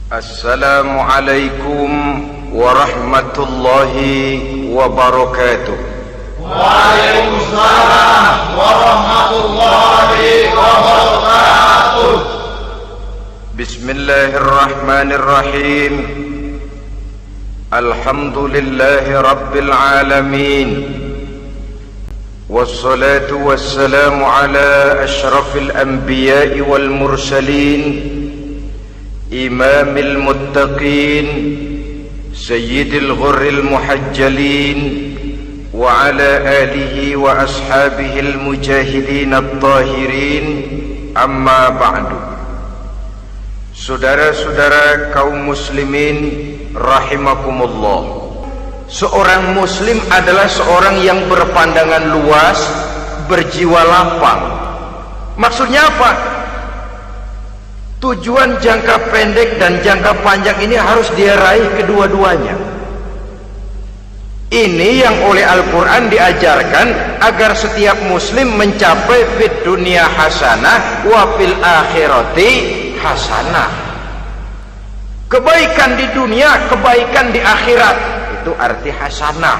Assalamualaikum warahmatullahi wabarakatuh. Waalaikumsalam warahmatullahi wabarakatuh. Bismillahirrahmanirrahim. Alhamdulillahi rabbil alamin. Wassalatu wassalamu ala ashrafil anbiya'i wal mursalin, imamil muttaqin, sayyidil ghurril muhajjalin, wa ala alihi wa ashabihil mujahidin at-tahirin, amma ba'du. Saudara-saudara kaum muslimin rahimakumullah, seorang muslim adalah seorang yang berpandangan luas, berjiwa lapang. Maksudnya apa? Tujuan jangka pendek dan jangka panjang ini harus dia raih kedua-duanya. Ini yang oleh Al-Quran diajarkan agar setiap muslim mencapai fid dunya hasanah wa fil akhirati hasanah. Kebaikan di dunia, kebaikan di akhirat, itu arti hasanah.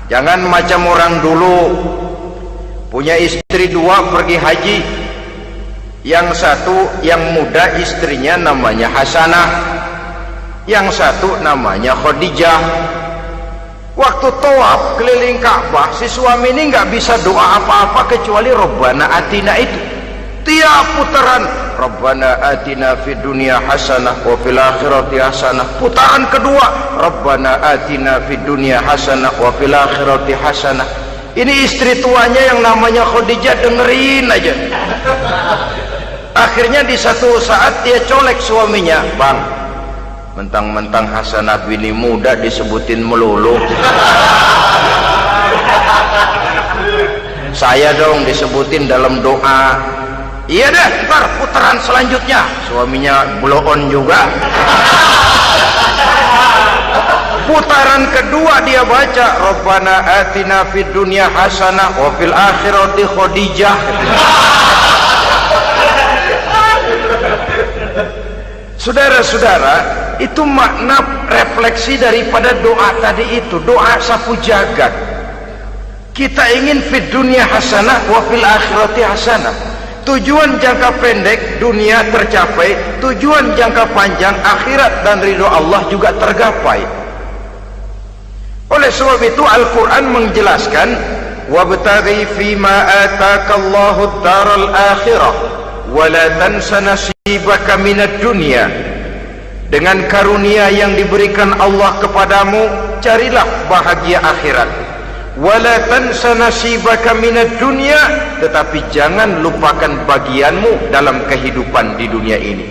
Jangan macam orang dulu punya istri dua pergi haji. Yang satu yang muda istrinya namanya Hasanah, yang satu namanya Khadijah. Waktu tawaf keliling Ka'bah, si suami ini nggak bisa doa apa-apa kecuali Rabbana Atina itu. Tiap putaran Rabbana Atina fid dunya hasanah wa fil akhirati hasanah. Putaran kedua Rabbana Atina fid dunya hasanah wa fil akhirati hasanah. Ini istri tuanya yang namanya Khadijah dengerin aja. Akhirnya di satu saat dia colek suaminya, "Bang, mentang-mentang Hasanah bini muda disebutin melulu. Saya dong disebutin dalam doa." "Iya deh, ntar putaran selanjutnya." Suaminya blow on juga. Putaran kedua dia baca Rabbana Atina fid dunya hasanah wa fil akhirati Khadijah. Saudara-saudara, itu makna refleksi daripada doa tadi itu, doa sapu jagat. Kita ingin fid dunya hasanah wa fil akhirati hasanah. Tujuan jangka pendek dunia tercapai, tujuan jangka panjang akhirat dan ridho Allah juga tergapai. Oleh sebab itu Al-Quran menjelaskan, wabtaghi fima atakallahu ad-daral akhirah wa la tansa nasibaka minad dunya. Dengan karunia yang diberikan Allah kepadamu, carilah bahagia akhirat. Wa la tansa nasibaka minad dunya, tetapi jangan lupakan bagianmu dalam kehidupan di dunia ini.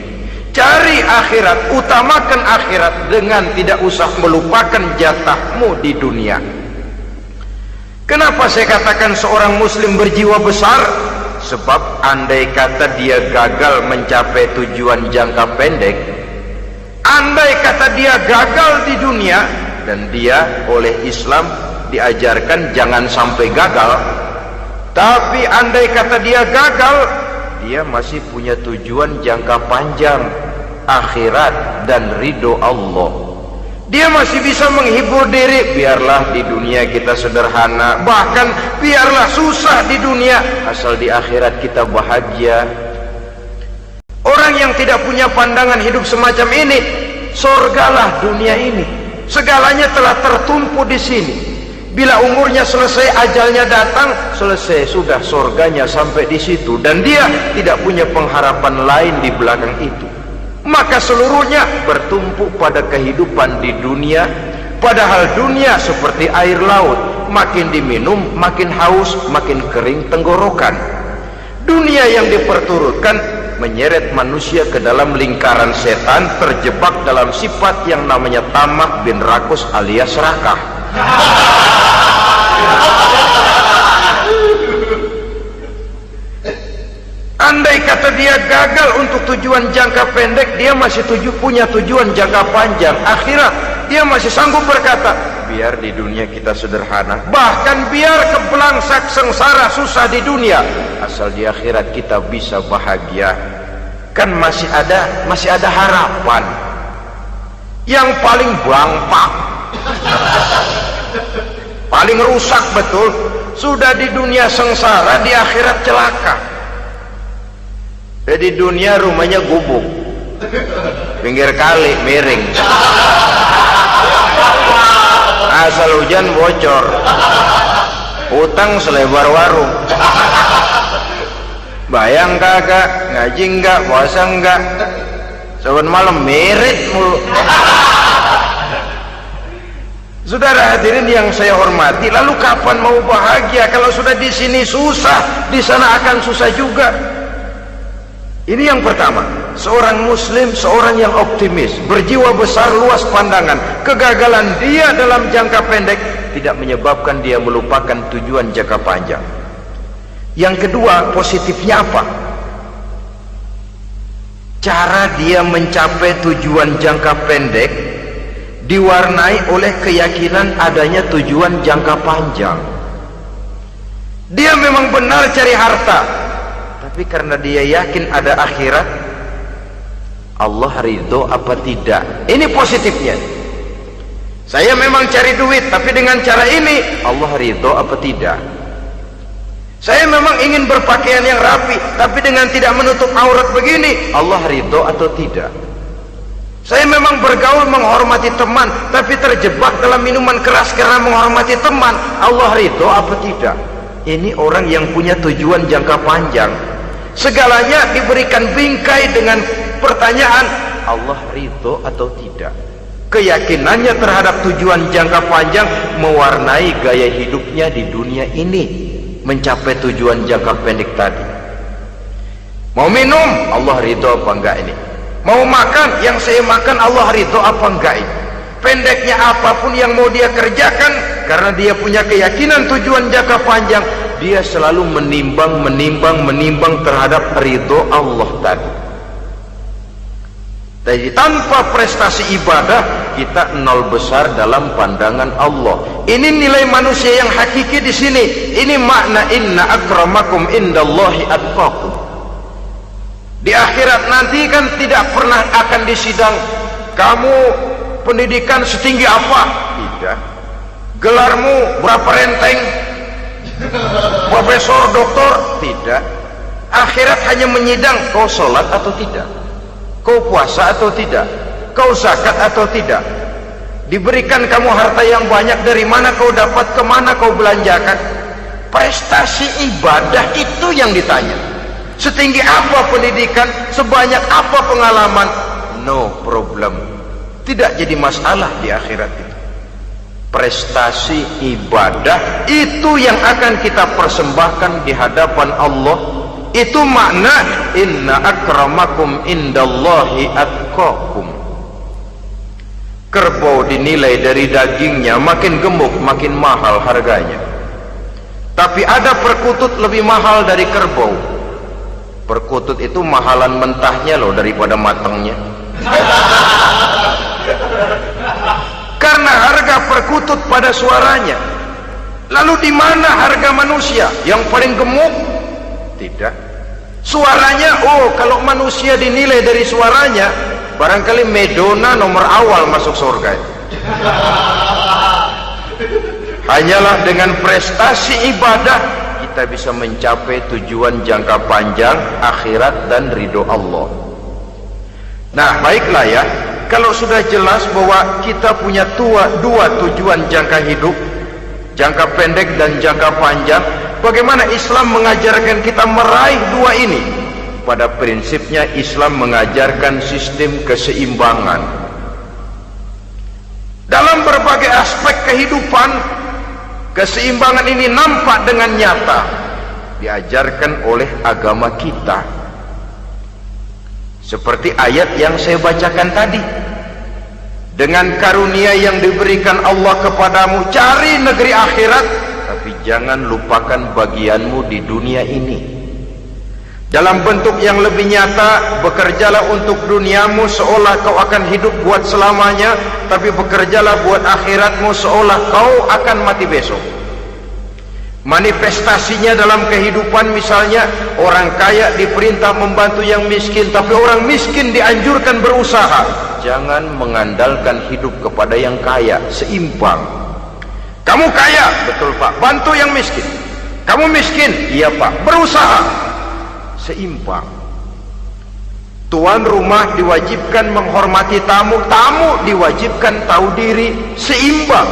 Cari akhirat, utamakan akhirat dengan tidak usah melupakan jatahmu di dunia. Kenapa saya katakan seorang muslim berjiwa besar? Sebab andai kata dia gagal mencapai tujuan jangka pendek, andai kata dia gagal di dunia, dan dia oleh Islam diajarkan jangan sampai gagal, tapi andai kata dia gagal, dia masih punya tujuan jangka panjang, akhirat dan ridho Allah. Dia masih bisa menghibur diri, biarlah di dunia kita sederhana, bahkan biarlah susah di dunia, asal di akhirat kita bahagia. Orang yang tidak punya pandangan hidup semacam ini, sorgalah dunia ini, segalanya telah tertumpu di sini. Bila umurnya selesai, ajalnya datang, selesai sudah, sorganya sampai di situ, dan dia tidak punya pengharapan lain di belakang itu. Maka seluruhnya bertumpu pada kehidupan di dunia, padahal dunia seperti air laut, makin diminum makin haus, makin kering tenggorokan. Dunia yang diperturutkan menyeret manusia ke dalam lingkaran setan, terjebak dalam sifat yang namanya tamak bin rakus alias serakah. Andai kata dia gagal untuk tujuan jangka pendek, dia masih punya tujuan jangka panjang, akhirat. Dia masih sanggup berkata, biar di dunia kita sederhana, bahkan biar kebelangsak sengsara susah di dunia, asal di akhirat kita bisa bahagia. Kan masih ada harapan. yang paling bangpak, paling rusak betul. Sudah di dunia sengsara, di akhirat celaka. Di dunia rumahnya gubuk, pinggir kali miring, asal hujan bocor, utang selebar warung. Bayang kagak, ngaji enggak, puasa enggak, saban malam merit mulu. Saudara hadirin yang saya hormati, lalu kapan mau bahagia kalau sudah di sini susah, di sana akan susah juga. Ini yang pertama, seorang muslim, seorang yang optimis, berjiwa besar, luas pandangan. Kegagalan dia dalam jangka pendek tidak menyebabkan dia melupakan tujuan jangka panjang. Yang kedua, positifnya apa? Cara dia mencapai tujuan jangka pendek diwarnai oleh keyakinan adanya tujuan jangka panjang. Dia memang benar cari harta, tapi karena dia yakin ada akhirat, Allah ridho apa tidak. Ini positifnya. Saya memang cari duit, tapi dengan cara ini Allah ridho apa tidak. Saya memang ingin berpakaian yang rapi, tapi dengan tidak menutup aurat begini, Allah ridho atau tidak. Saya memang bergaul menghormati teman, tapi terjebak dalam minuman keras karena menghormati teman, Allah ridho apa tidak. Ini orang yang punya tujuan jangka panjang. Segalanya diberikan bingkai dengan pertanyaan, Allah ridho atau tidak. Keyakinannya terhadap tujuan jangka panjang mewarnai gaya hidupnya di dunia ini, mencapai tujuan jangka pendek tadi. Mau minum, Allah ridho apa enggak ini? Mau makan, yang saya makan Allah ridho apa enggak ini? Pendeknya apapun yang mau dia kerjakan, karena dia punya keyakinan tujuan jangka panjang, dia selalu menimbang terhadap ridho Allah tadi. Jadi tanpa prestasi ibadah, kita nol besar dalam pandangan Allah. Ini nilai manusia yang hakiki di sini. Ini makna inna akramakum indallahi atqakum. Di akhirat nanti kan tidak pernah akan disidang, kamu pendidikan setinggi apa? Tidak. Gelarmu berapa renteng? Profesor, doktor? Tidak. Akhirat hanya menyidang kau sholat atau tidak, kau puasa atau tidak, kau zakat atau tidak. Diberikan kamu harta yang banyak, dari mana kau dapat, kemana kau belanjakan. Prestasi ibadah itu yang ditanya. Setinggi apa pendidikan, sebanyak apa pengalaman, no problem, tidak jadi masalah di akhirat itu. Prestasi ibadah itu yang akan kita persembahkan di hadapan Allah. Itu makna inna akramakum indallahi atqakum. Kerbau dinilai dari dagingnya, makin gemuk makin mahal harganya. Tapi ada perkutut lebih mahal dari kerbau. Perkutut itu mahalan mentahnya loh daripada matangnya. Karena harga perkutut pada suaranya. Lalu di mana harga manusia yang paling gemuk? Tidak. Suaranya, oh kalau manusia dinilai dari suaranya, barangkali Madonna nomor awal masuk surga. Hanyalah dengan prestasi ibadah kita bisa mencapai tujuan jangka panjang akhirat dan ridho Allah. Nah, baiklah ya, kalau sudah jelas bahwa kita punya dua tujuan jangka hidup, jangka pendek dan jangka panjang, bagaimana Islam mengajarkan kita meraih dua ini? Pada prinsipnya Islam mengajarkan sistem keseimbangan. Dalam berbagai aspek kehidupan, keseimbangan ini nampak dengan nyata diajarkan oleh agama kita. Seperti ayat yang saya bacakan tadi, dengan karunia yang diberikan Allah kepadamu, cari negeri akhirat, tapi jangan lupakan bagianmu di dunia ini. Dalam bentuk yang lebih nyata, bekerjalah untuk duniamu seolah kau akan hidup buat selamanya, tapi bekerjalah buat akhiratmu seolah kau akan mati besok. Manifestasinya dalam kehidupan, misalnya orang kaya diperintah membantu yang miskin, tapi orang miskin dianjurkan berusaha. jangan mengandalkan hidup kepada yang kaya, seimbang. Kamu kaya, betul Pak, bantu yang miskin. Kamu miskin, iya Pak, berusaha, seimbang. Tuan rumah diwajibkan menghormati tamu, tamu diwajibkan tahu diri, seimbang.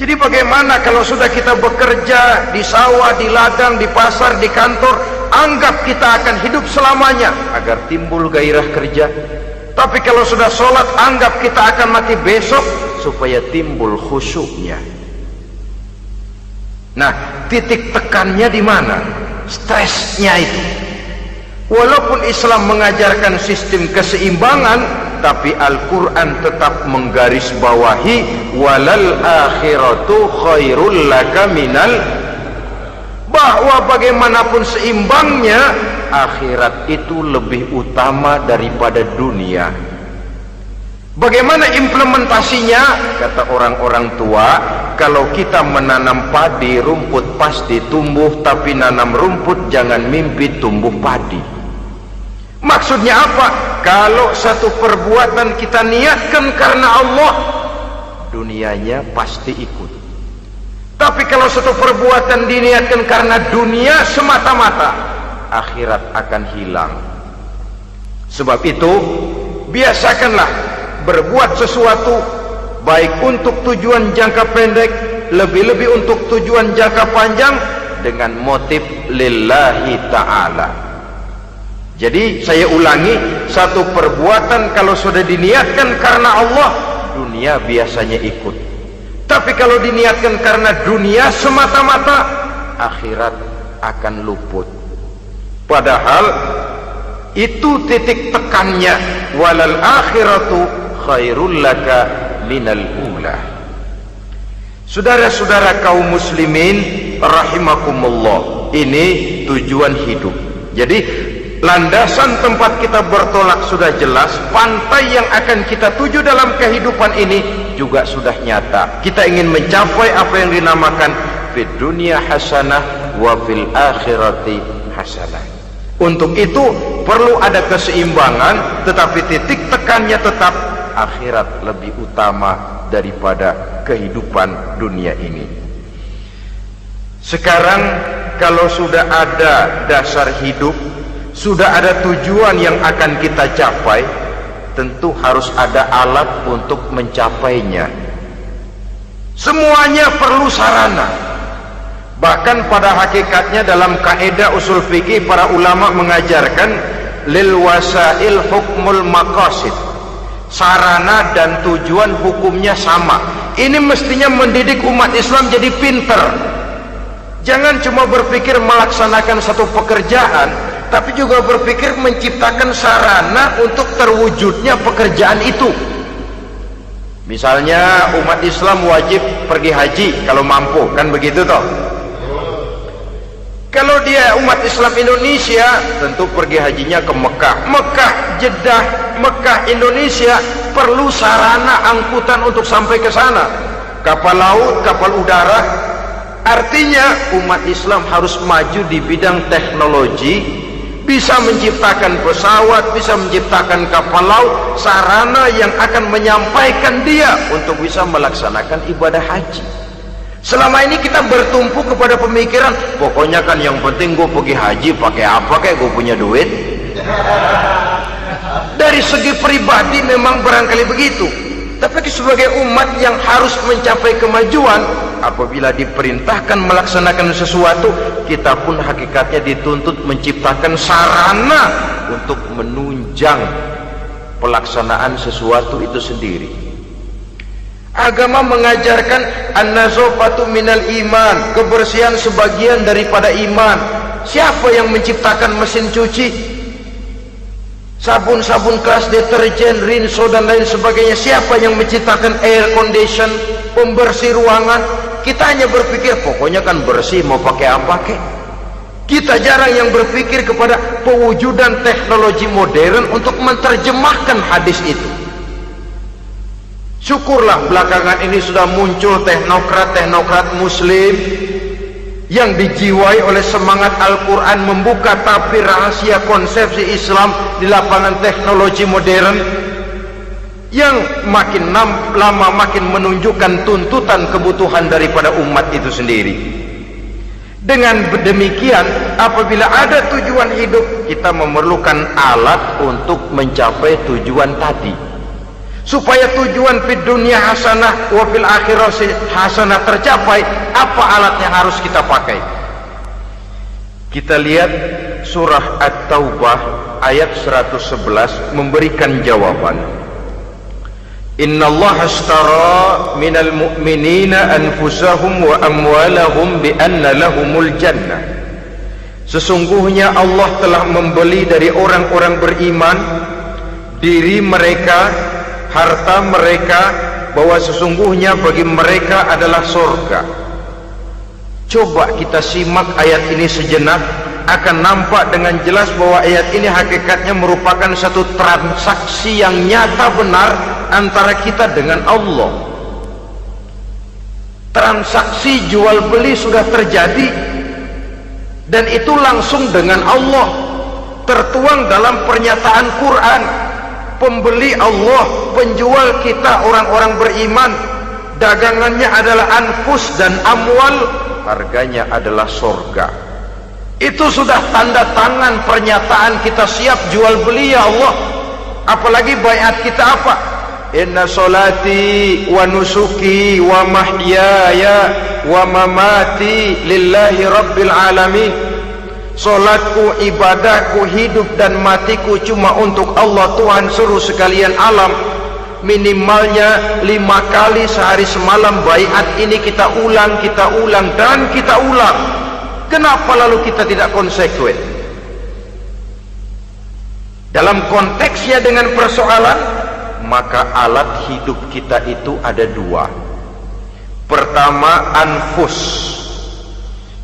Jadi bagaimana kalau sudah kita bekerja di sawah, di ladang, di pasar, di kantor, anggap kita akan hidup selamanya agar timbul gairah kerja. Tapi kalau sudah sholat, anggap kita akan mati besok supaya timbul khusyuknya. Nah, titik tekannya di mana? Stresnya itu. Walaupun Islam mengajarkan sistem keseimbangan, tapi Al-Quran tetap menggarisbawahi walal akhiratu khairul laka minal, bahwa bagaimanapun seimbangnya, akhirat itu lebih utama daripada dunia. Bagaimana implementasinya? Kata orang-orang tua, kalau kita menanam padi, rumput pasti tumbuh, tapi nanam rumput jangan mimpi tumbuh padi. Maksudnya apa? Kalau satu perbuatan kita niatkan karena Allah, dunianya pasti ikut. Tapi kalau satu perbuatan diniatkan karena dunia semata-mata, akhirat akan hilang. Sebab itu, biasakanlah berbuat sesuatu baik untuk tujuan jangka pendek, lebih-lebih untuk tujuan jangka panjang, dengan motif lillahi ta'ala. Jadi saya ulangi, satu perbuatan kalau sudah diniatkan karena Allah, dunia biasanya ikut. Tapi kalau diniatkan karena dunia semata-mata, akhirat akan luput. Padahal itu titik tekannya, walal akhiratu khairul laka minal ula. Saudara-saudara kaum muslimin rahimakumullah, ini tujuan hidup. Jadi landasan tempat kita bertolak sudah jelas, pantai yang akan kita tuju dalam kehidupan ini juga sudah nyata. Kita ingin mencapai apa yang dinamakan fid dunya hasanah wa fil akhirati hasanah. Untuk itu perlu ada keseimbangan, tetapi titik tekannya tetap akhirat lebih utama daripada kehidupan dunia ini. Sekarang kalau sudah ada dasar hidup, sudah ada tujuan yang akan kita capai, tentu harus ada alat untuk mencapainya. Semuanya perlu sarana. Bahkan pada hakikatnya dalam kaidah usul fikih, para ulama mengajarkan lil wasail hukmul maqasid. Sarana dan tujuan hukumnya sama. Ini mestinya mendidik umat Islam jadi pinter. Jangan cuma berpikir melaksanakan satu pekerjaan, tapi juga berpikir menciptakan sarana untuk terwujudnya pekerjaan itu. Misalnya umat Islam wajib pergi haji kalau mampu, kan begitu toh? Kalau dia umat Islam Indonesia, tentu pergi hajinya ke Mekah. Mekah, Jeddah, Mekah, Indonesia perlu sarana angkutan untuk sampai ke sana. Kapal laut, kapal udara. Artinya umat Islam harus maju di bidang teknologi, bisa menciptakan pesawat, bisa menciptakan kapal laut, sarana yang akan menyampaikan dia untuk bisa melaksanakan ibadah haji. Selama ini kita bertumpu kepada pemikiran, pokoknya kan yang penting gue pergi haji pakai apa, kayak gue punya duit. Dari segi pribadi memang barangkali begitu, tapi sebagai umat yang harus mencapai kemajuan, apabila diperintahkan melaksanakan sesuatu, kita pun hakikatnya dituntut menciptakan sarana untuk menunjang pelaksanaan sesuatu itu sendiri. Agama mengajarkan an-nazafatu minal iman, kebersihan sebagian daripada iman. Siapa yang menciptakan mesin cuci, sabun-sabun keras, deterjen, rinso dan lain sebagainya? Siapa yang menciptakan air condition, pembersih ruangan? Kita hanya berpikir pokoknya kan bersih, mau pakai apa kek. Kita jarang yang berpikir kepada pewujudan teknologi modern untuk menerjemahkan hadis itu. Syukurlah belakangan ini sudah muncul teknokrat-teknokrat muslim yang dijiwai oleh semangat Al-Quran membuka tabir rahasia konsepsi Islam di lapangan teknologi modern, yang makin lama makin menunjukkan tuntutan kebutuhan daripada umat itu sendiri. Dengan demikian, apabila ada tujuan hidup, kita memerlukan alat untuk mencapai tujuan tadi. Supaya tujuan fid dunya hasanah wa fil akhirati hasanah tercapai, apa alat yang harus kita pakai? Kita lihat surah At-Taubah ayat 111 memberikan jawaban. Innallaha ashtara minal mu'minina anfusahum wa amwalahum bi anna lahumul jannah. Sesungguhnya Allah telah membeli dari orang-orang beriman diri mereka, harta mereka, bahwa sesungguhnya bagi mereka adalah surga. Coba kita simak ayat ini sejenak, akan nampak dengan jelas bahwa ayat ini hakikatnya merupakan satu transaksi yang nyata benar antara kita dengan Allah. Transaksi jual beli sudah terjadi, dan itu langsung dengan Allah, tertuang dalam pernyataan Quran. Pembeli Allah, penjual kita orang-orang beriman, dagangannya adalah anfus dan amwal, harganya adalah surga. Itu sudah tanda tangan pernyataan kita siap jual beli ya Allah. Apalagi baiat kita apa? Inna solati wa nusuki wa mahyaya wa mamati lillahi rabbil alamin. Solatku, ibadahku, hidup dan matiku cuma untuk Allah Tuhan seluruh sekalian alam. Minimalnya 5 kali sehari semalam baiat ini kita ulang dan kita ulang. Kenapa lalu kita tidak konsekuen? Dalam konteksnya dengan persoalan, maka alat hidup kita itu ada 2. Pertama, anfus.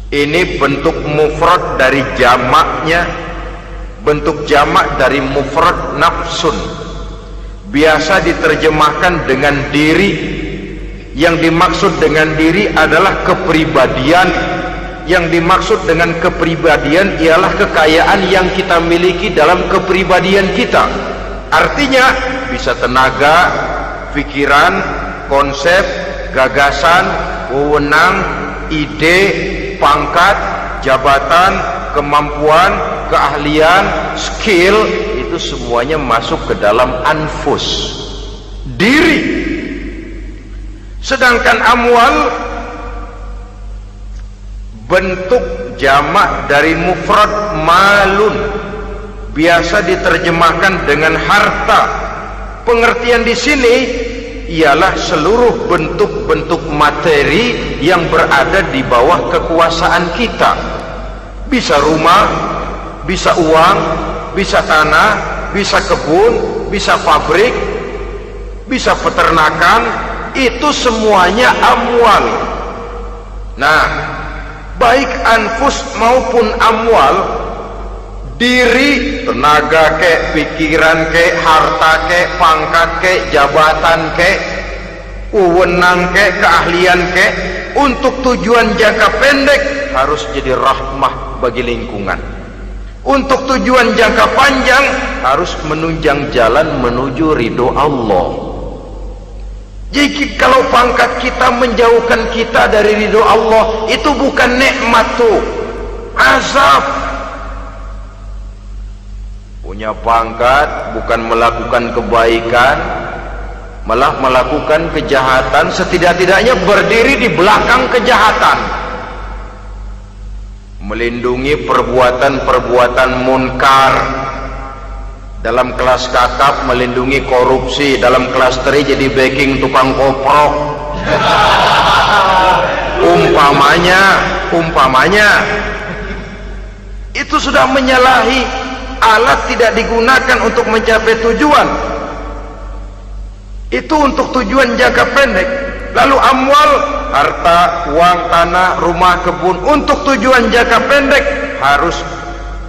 Ini bentuk mufrad dari jamaknya, bentuk jamak dari mufrad nafsun. Biasa diterjemahkan dengan diri. Yang dimaksud dengan diri adalah kepribadian. Yang dimaksud dengan kepribadian ialah kekayaan yang kita miliki dalam kepribadian kita. Artinya bisa tenaga, pikiran, konsep, gagasan, wewenang, ide, pangkat, jabatan, kemampuan, keahlian, skill, itu semuanya masuk ke dalam anfus, diri. Sedangkan amwal bentuk jamak dari mufrad malun, biasa diterjemahkan dengan harta. Pengertian di sini ialah seluruh bentuk-bentuk materi yang berada di bawah kekuasaan kita. Bisa rumah, bisa uang, bisa tanah, bisa kebun, bisa pabrik, bisa peternakan, itu semuanya amwal. Nah, baik anfus maupun amwal, diri, tenaga ke, pikiran ke, harta ke, pangkat ke, jabatan ke, wewenang ke, keahlian ke, untuk tujuan jangka pendek harus jadi rahmah bagi lingkungan. Untuk tujuan jangka panjang harus menunjang jalan menuju ridho Allah. Jadi kalau pangkat kita menjauhkan kita dari ridho Allah, itu bukan nikmat tuh, azab. Punya pangkat bukan melakukan kebaikan, malah melakukan kejahatan, setidak-tidaknya berdiri di belakang kejahatan, melindungi perbuatan-perbuatan munkar. Dalam kelas kakap melindungi korupsi, dalam kelas teri jadi backing tukang koprok. Umpamanya itu sudah menyalahi. Alat tidak digunakan untuk mencapai tujuan, itu untuk tujuan jangka pendek. Lalu amwal, harta, uang, tanah, rumah, kebun, untuk tujuan jangka pendek harus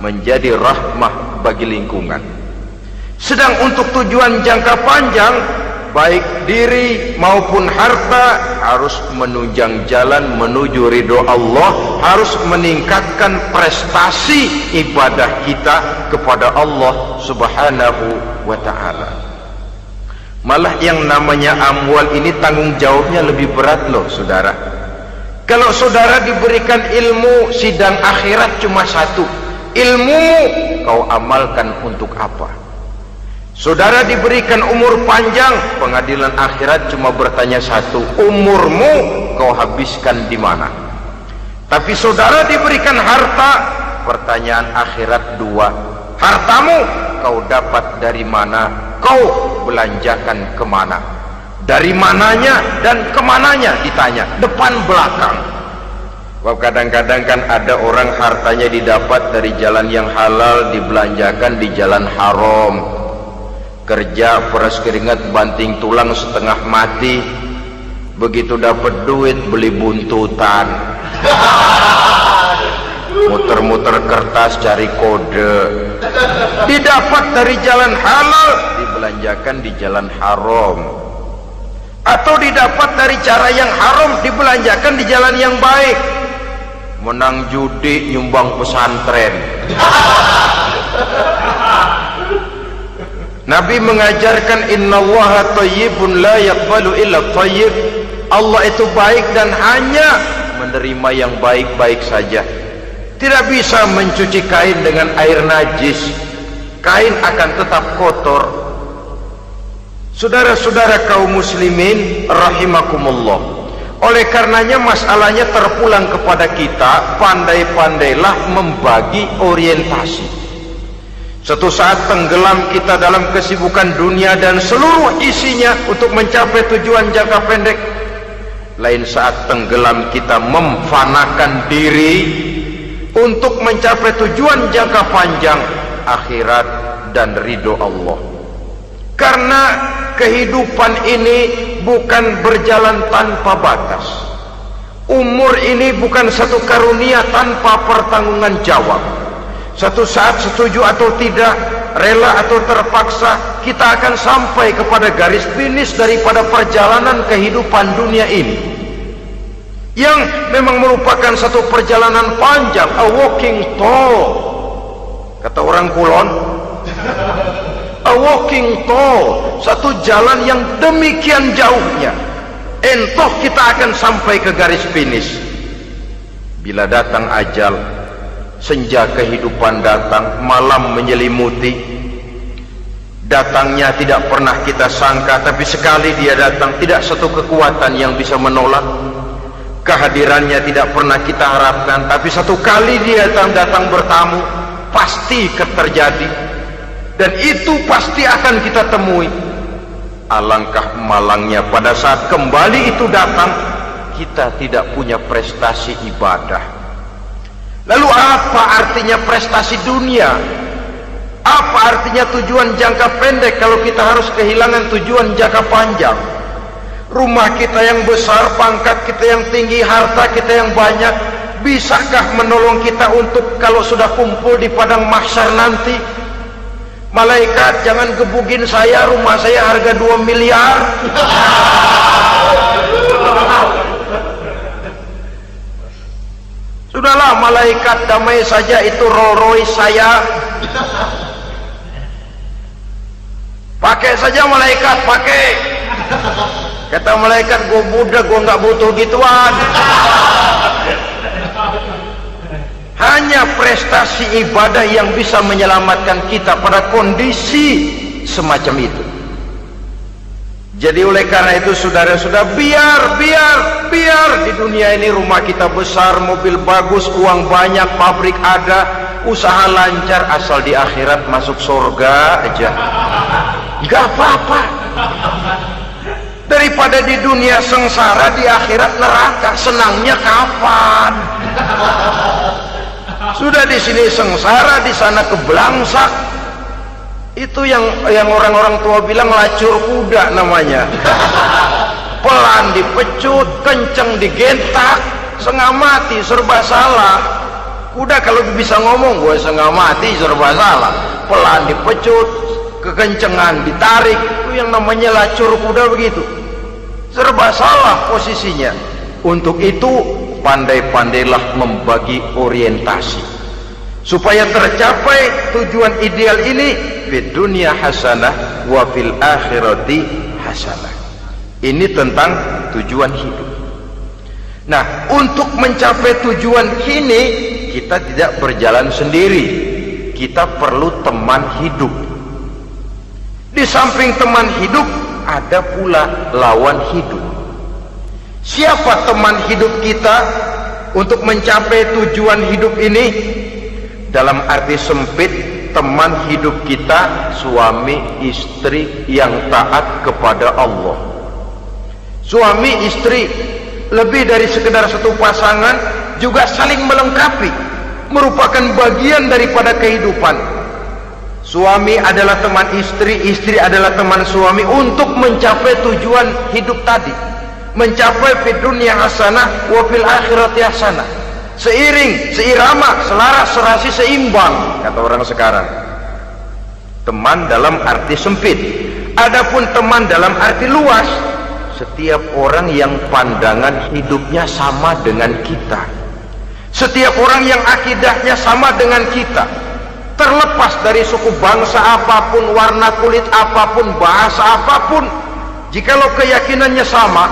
menjadi rahmah bagi lingkungan. Sedang untuk tujuan jangka panjang, baik diri maupun harta harus menunjang jalan menuju ridho Allah, harus meningkatkan prestasi ibadah kita kepada Allah Subhanahu wa ta'ala. Malah yang namanya amwal ini tanggung jawabnya lebih berat loh saudara. Kalau saudara diberikan ilmu, sidang akhirat cuma satu, ilmumu kau amalkan untuk apa? Saudara diberikan umur panjang, pengadilan akhirat cuma bertanya satu, umurmu kau habiskan di mana? Tapi saudara diberikan harta, pertanyaan akhirat dua, hartamu kau dapat dari mana? Kau belanjakan kemana? Dari mananya dan kemananya ditanya, depan belakang. Kadang-kadang kan ada orang hartanya didapat dari jalan yang halal, dibelanjakan di jalan haram. Kerja peras keringat banting tulang setengah mati, begitu dapat duit beli buntutan, muter-muter kertas cari kode. Didapat dari jalan halal, dibelanjakan di jalan haram, atau didapat dari cara yang haram, dibelanjakan di jalan yang baik. Menang judi, nyumbang pesantren. Nabi mengajarkan innallaha thayyibun la yaqbalu illa thayyib. Allah itu baik dan hanya menerima yang baik-baik saja. Tidak bisa mencuci kain dengan air najis. Kain akan tetap kotor. Saudara-saudara kaum muslimin rahimakumullah. Oleh karenanya masalahnya terpulang kepada kita, pandai-pandailah membagi orientasi. Suatu saat tenggelam kita dalam kesibukan dunia dan seluruh isinya untuk mencapai tujuan jangka pendek. Lain saat tenggelam kita memfanakan diri untuk mencapai tujuan jangka panjang, akhirat dan ridho Allah. Karena kehidupan ini bukan berjalan tanpa batas. Umur ini bukan satu karunia tanpa pertanggungan jawab. Satu saat setuju atau tidak, rela atau terpaksa, kita akan sampai kepada garis finish daripada perjalanan kehidupan dunia ini, yang memang merupakan satu perjalanan panjang, a walking tall, kata orang Kulon. A walking tall, satu jalan yang demikian jauhnya, entoh kita akan sampai ke garis finish. Bila datang ajal, senja kehidupan datang, malam menyelimuti. Datangnya tidak pernah kita sangka, tapi sekali dia datang, tidak satu kekuatan yang bisa menolak. Kehadirannya tidak pernah kita harapkan, tapi satu kali dia datang bertamu, pasti terjadi. Dan itu pasti akan kita temui. Alangkah malangnya pada saat kembali itu datang, kita tidak punya prestasi ibadah. Lalu apa artinya prestasi dunia? Apa artinya tujuan jangka pendek kalau kita harus kehilangan tujuan jangka panjang? Rumah kita yang besar, pangkat kita yang tinggi, harta kita yang banyak, bisakah menolong kita untuk kalau sudah kumpul di padang mahsyar nanti? Malaikat, jangan gebugin saya, rumah saya harga 2 miliar. Sudahlah malaikat, damai saja, itu Rolls Royce saya. Pakai saja malaikat, pakai. Kata malaikat, gue budak, gue nggak butuh gituan. Hanya prestasi ibadah yang bisa menyelamatkan kita pada kondisi semacam itu. Jadi oleh karena itu saudara-saudara, biar di dunia ini rumah kita besar, mobil bagus, uang banyak, pabrik ada, usaha lancar, asal di akhirat masuk surga aja, nggak apa-apa. Daripada di dunia sengsara, di akhirat neraka, senangnya kapan? Sudah di sini sengsara, di sana kebelangsak. Itu yang orang-orang tua bilang lacur kuda namanya. Pelan dipecut, kenceng digentak, setengah mati, serba salah. Kuda kalau bisa ngomong, gue setengah mati, serba salah. Pelan dipecut, kekencengan, ditarik, itu yang namanya lacur kuda begitu. Serba salah posisinya. Untuk itu pandai-pandailah membagi orientasi supaya tercapai tujuan ideal ini, fid dunya hasanah wa fil akhirati hasanah. Ini tentang tujuan hidup. Nah, untuk mencapai tujuan ini kita tidak berjalan sendiri. Kita perlu teman hidup. Di samping teman hidup ada pula lawan hidup. Siapa teman hidup kita untuk mencapai tujuan hidup ini? Dalam arti sempit, teman hidup kita suami istri yang taat kepada Allah. Suami istri lebih dari sekedar satu pasangan, juga saling melengkapi, merupakan bagian daripada kehidupan. Suami adalah teman istri, istri adalah teman suami untuk mencapai tujuan hidup tadi, mencapai fid dunya hasanah wa fil akhirati hasanah. Seiring, seirama, selaras, serasi, seimbang, kata orang sekarang. Teman dalam arti sempit. Adapun teman dalam arti luas, setiap orang yang pandangan hidupnya sama dengan kita, setiap orang yang akidahnya sama dengan kita, terlepas dari suku bangsa apapun, warna kulit apapun, bahasa apapun, jikalau keyakinannya sama,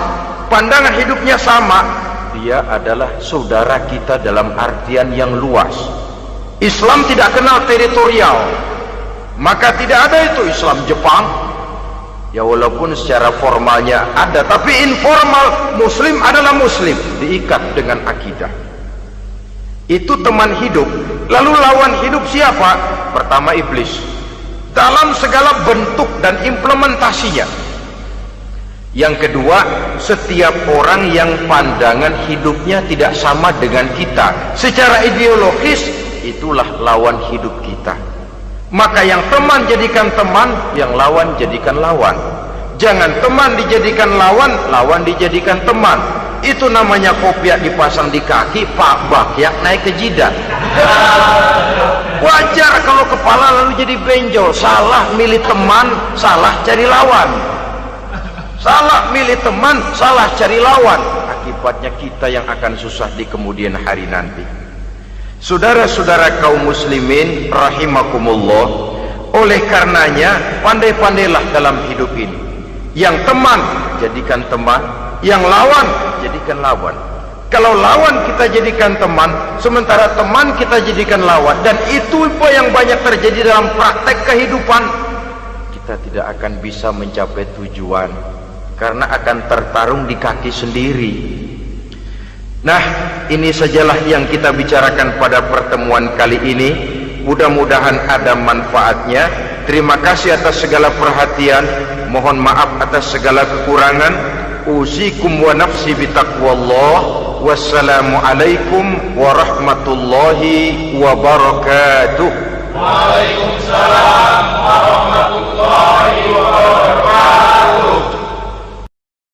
pandangan hidupnya sama, dia adalah saudara kita dalam artian yang luas. Islam tidak kenal teritorial, maka tidak ada itu Islam Jepang. Ya walaupun secara formalnya ada, tapi informal muslim adalah muslim, diikat dengan akidah. Itu teman hidup. Lalu lawan hidup siapa? Pertama iblis, dalam segala bentuk dan implementasinya. Yang kedua, setiap orang yang pandangan hidupnya tidak sama dengan kita secara ideologis, itulah lawan hidup kita. Maka yang teman jadikan teman, yang lawan jadikan lawan. Jangan teman dijadikan lawan, lawan dijadikan teman. Itu namanya kopiah dipasang di kaki, pak bakyak naik ke jidat. Wajar kalau kepala lalu jadi benjol. Salah milih teman, salah cari lawan. Salah milih teman, salah cari lawan. Akibatnya kita yang akan susah di kemudian hari nanti. Saudara-saudara kaum muslimin rahimakumullah, oleh karenanya pandai-pandailah dalam hidup ini. Yang teman jadikan teman, yang lawan jadikan lawan. Kalau lawan kita jadikan teman, sementara teman kita jadikan lawan, dan itu yang banyak terjadi dalam praktek kehidupan, kita tidak akan bisa mencapai tujuan karena akan tertarung di kaki sendiri. Nah, ini sajalah yang kita bicarakan pada pertemuan kali ini. Mudah-mudahan ada manfaatnya. Terima kasih atas segala perhatian. Mohon maaf atas segala kekurangan. Usikum wa nafsi bitaqwallah. Wassalamualaikum warahmatullahi wabarakatuh. Waalaikumsalam warahmatullahi wabarakatuh.